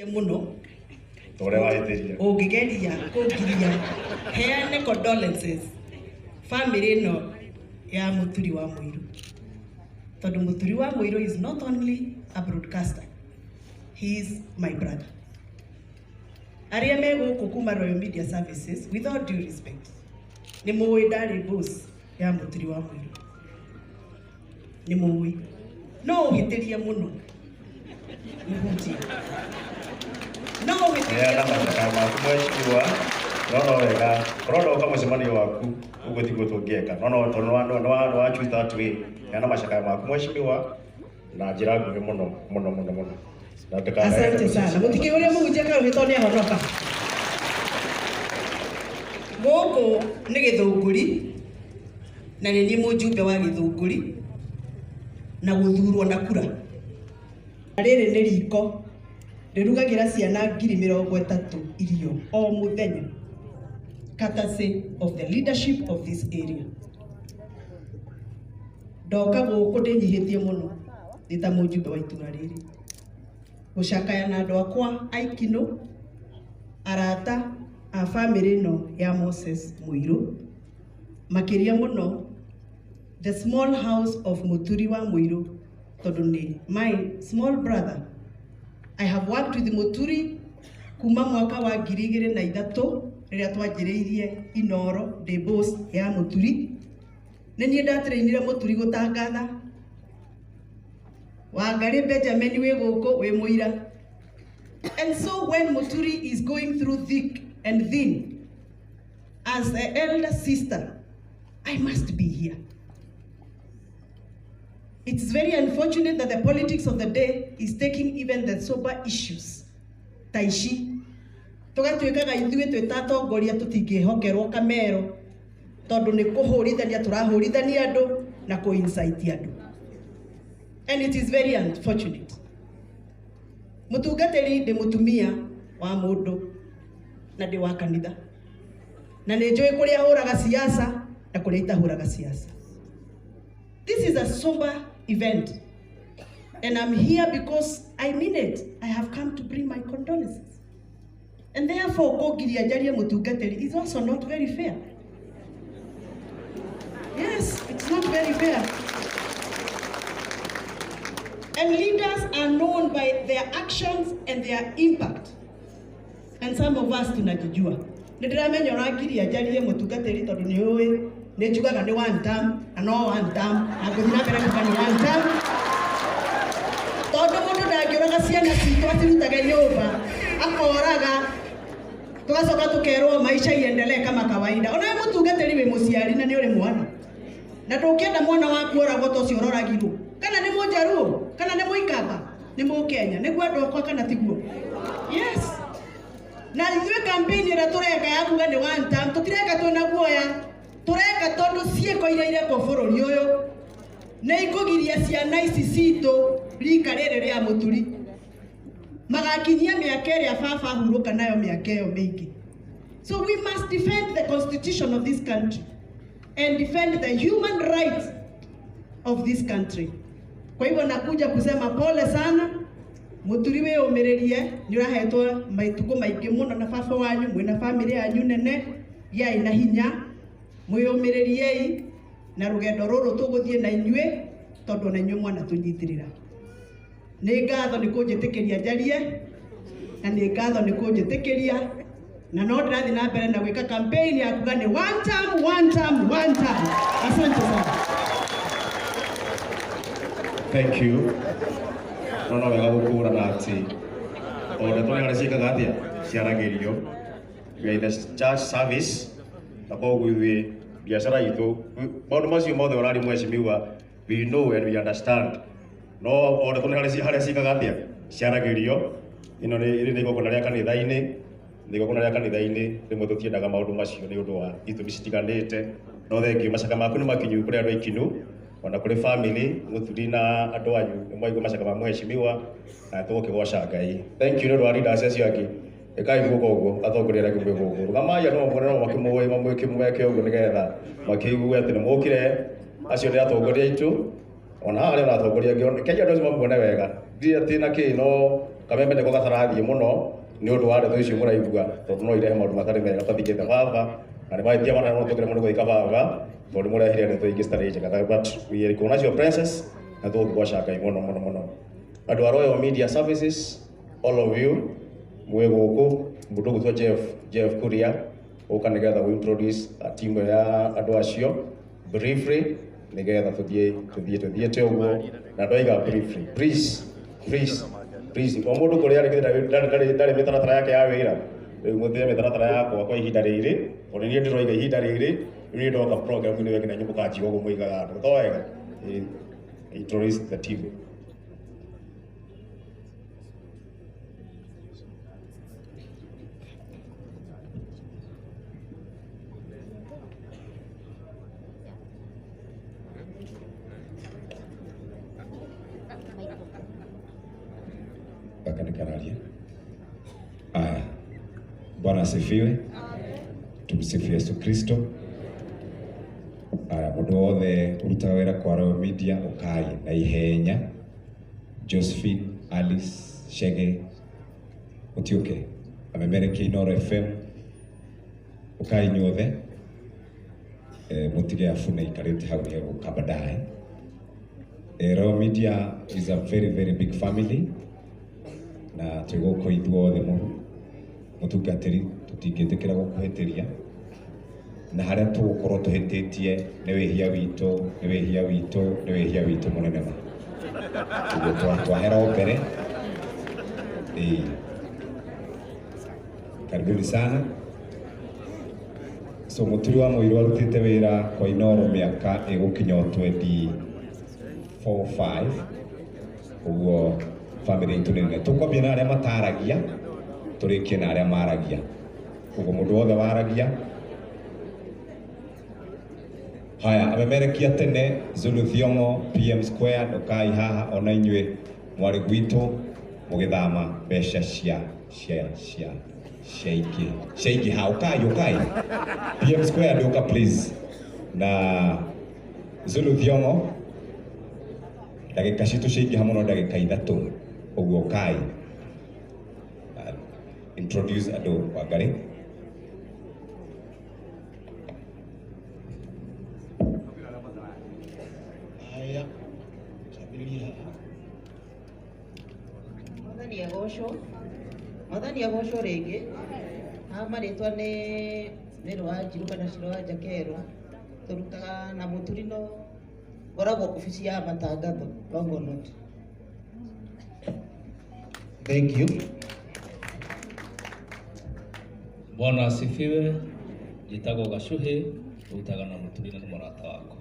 muno tore waitiria ungigeria kungiria heane condolences family no ya Muturi wa Muiru. Tondu Muturi wa Muiru is not only a broadcaster, he is my brother. Aria me guku kuma Royal Media Services, with all due respect, ni muwi ndari boss ya Muturi wa Muiru, ni muwi no uhitirie muno muhuti no uhitirie na mashaka maku mweshimiwa no wega rodo kama mucemanio waku uguthigwo tungieka no wachuta atwi na mashaka maku mweshimiwa na njira nguhi muno asante sana mutiki uria muhunjia ka uhito ni ahonoka guku ni githunguri na ni mujumbe wa githunguri na guthurwo na kura. Riri ni riko rirugagira ciana 30,000 irio o muthenya, courtesy of the leadership of this area. Ndoka guku ndinyihitie muno ndita mujumbe wa itura riri gucakaya na andu akwa aikino arata a family no ya Moses Muiru, makiria muno the small house of Muturi wa Muiru, tondu ni my small brother. I have worked with Muturi kuma mwaka wa 2003 riria twanjiriirie Inoro de boss ya Muturi. Nini ndatrainire Muturi gutangatha Wangari Benjamin we guku we muira. And so when Muturi is going through thick and thin, as an elder sister, I must be here. It's very unfortunate that the politics of the day is taking even the sober issues. Taishi. Tugatuikaga ithuĩ twĩ ta atongoria tũtingĩhokerwo kamero tondu nĩ kũhũrithania tũrahũrithania andũ na kũ-incite andũ. And it is very unfortunate. Mutungatĩri ndĩ mũtumia wa mũndũ na ndĩ wa kanitha. Na nĩ njũĩ kũrĩa hũraga siasa na kũrĩa itahũraga siasa. This is a sober event, and I'm here because I mean it. I have come to bring my condolences, and therefore kugiria njarie mutungatiri is also not very fair. Yes, it's not very fair. And leaders are known by their actions and their impact, and some of us tunajijua. Ndiramenya uragiria njarie mutungatiri tondu ni uwi ni njugaga ni one term and no one term aguthina mbere kuga ni one term tondu mundu ndangĩũraga ciana citũ acirutage nyũmba akoraga tugacoka tukerwo maisha iendelee kama kawaida. Ona mutungatĩri wĩ mũciari na nĩ ũrĩ mwana na ndũkĩenda mwana waku oragwo ta ũcio ũroragirwo kana nĩ mũnjaruo kana nĩ mũikamba nĩ mũkenya nĩguo andũ akwa kana tiguo. Yes, na ithuĩ campaign ĩrĩa tũreka ya kuga nĩ one term tũtireka twĩna guoya, tureka tondu cieko iria ireko bũrũri ũyũ nĩ ikũgiria ciana ici citũ rika rĩrĩ rĩa Muturi magakinyia mĩaka ĩrĩa baba hurũka nayo mĩaka ĩyo mĩingĩ. So we must defend the constitution of this country and defend the human rights of this country. Kwa hivyo nakuja kusema pole sana Muturi wĩyũmĩrĩrie, nĩ ũrahetwo maituko maingĩ mũno na baba wanyu, mwĩna family yanyu nene ya ina hinya, mwĩyũmĩrĩriei na rũgendo rũrũ tũgũthiĩ na inyuĩ tondu na inyuĩ mwana tũnyitirĩra. Nĩ ngatho nĩ kũnjĩtĩkĩria njarie na nĩ ngatho nĩ kũnjĩtĩkĩria na no ndĩrathiĩ na mbere na gwĩka campaign ya kuga nĩ one term, one term, one term. Asante sana. Thank you. No wega gũkũrana atĩ o ũrĩa tũrĩa ciĩkaga atĩa ciaragĩrio we the church service na koguo ithuĩ biacara itũ maũndũ macio mothe ũrari mwecimiwa we know and we understand. No o ũrĩa tũrĩa harĩa ciĩkaga atĩa ciaragĩrio ĩno nĩ igongona rĩa kanitha-inĩ, nĩ igongona rĩa kanitha-inĩ rĩmwe tũtiendaga maũndũ macio nĩ ũndũ wa itũmi citiganĩte. No thengiũ macaka maku nĩ makinyu kũrĩ andũ aikinu ona kũrĩ family Muturi na andũ anyu nĩ mwaigua macaka ma mwecimiwa na tũgũkĩgoca Ngai. Thank you nĩ ũndũ wa leaders acio angĩ ĩkai guoko ũguo atongoria arĩa angĩ guoko rugamai no mwone no makĩmũĩ mamwĩke ũguo nĩgetha makĩigue atĩ nĩ mũkire acio nĩ atongoria aitũ ona harĩa na atongoria angĩ Kenya andũ acio mamuone wega ndirĩ atĩ na kĩ no kameme ndiko gatarathie muno ni undu wa ndeto icio muraigua tondu no irehe maundu matari mega tathikite baba na ni maitia mana no tukire muno gwika baba tondu murehire ndeto ingi citari njega but we recognize your presence na tugwacanga Ngai muno andu a Royal Media Services all of you mwe guku mundu gutwa Jeff Kuria uka nigetha we introduce a team ya andu acio briefly nigetha tuthie te uguo na ndoiga briefly please o mundu kuria ndari mitaratara yake ya wira riu muthie mitaratara yakwa kwa ihinda riri ona nie ndiroiga ihinda riri ni ndoka program ni wekina nyumbuka njigo go muigaga andu toega introduce the team. Kararia. Bwana asifiwe. Tumsifu Yesu Kristo. Mundu wothe urutaga wira kwa Royal Media ukai na ihenya. Josephine, Alice, Shege, Utiuke, amemereke Inoro FM ukai nyothe mutige afuna ikarite hau hego kabadae. Royal Media is a very big family. Na twigoko ithuothe mutungatiri tutingitikira gukuhitiria na haria tugukorwo tuhititie ni wihia witu munene ma tuguo twahera mbere karibuni sana. So muturi wa muiru arutite wira kwa Inoro miaka igukinya 24-5 uguo family itu nene tukwambia na aria mataragia turikie na aria maragia uguo mundu wothe waragia. Haya amemerekia tene Zulu Thiongo PM Square ukai haha ona inywe mwari gwitu mugithama besha cia shaiki ha ukai PM Square nduka please na Zulu Thiongo ndagika citu shaiki hamuno ndagika 3 uguo kai introduce ado wagari. Haya sabiria Mwathani agocwo ringi amaritwa ni Rwa Njiru kana Rwa Njakero turutaga na muturino goragwo ofisi ya matangatho Longonot. Thank you. Bwana asifiwe. Jitago Gashuhe utaga na muturino ni murata wako.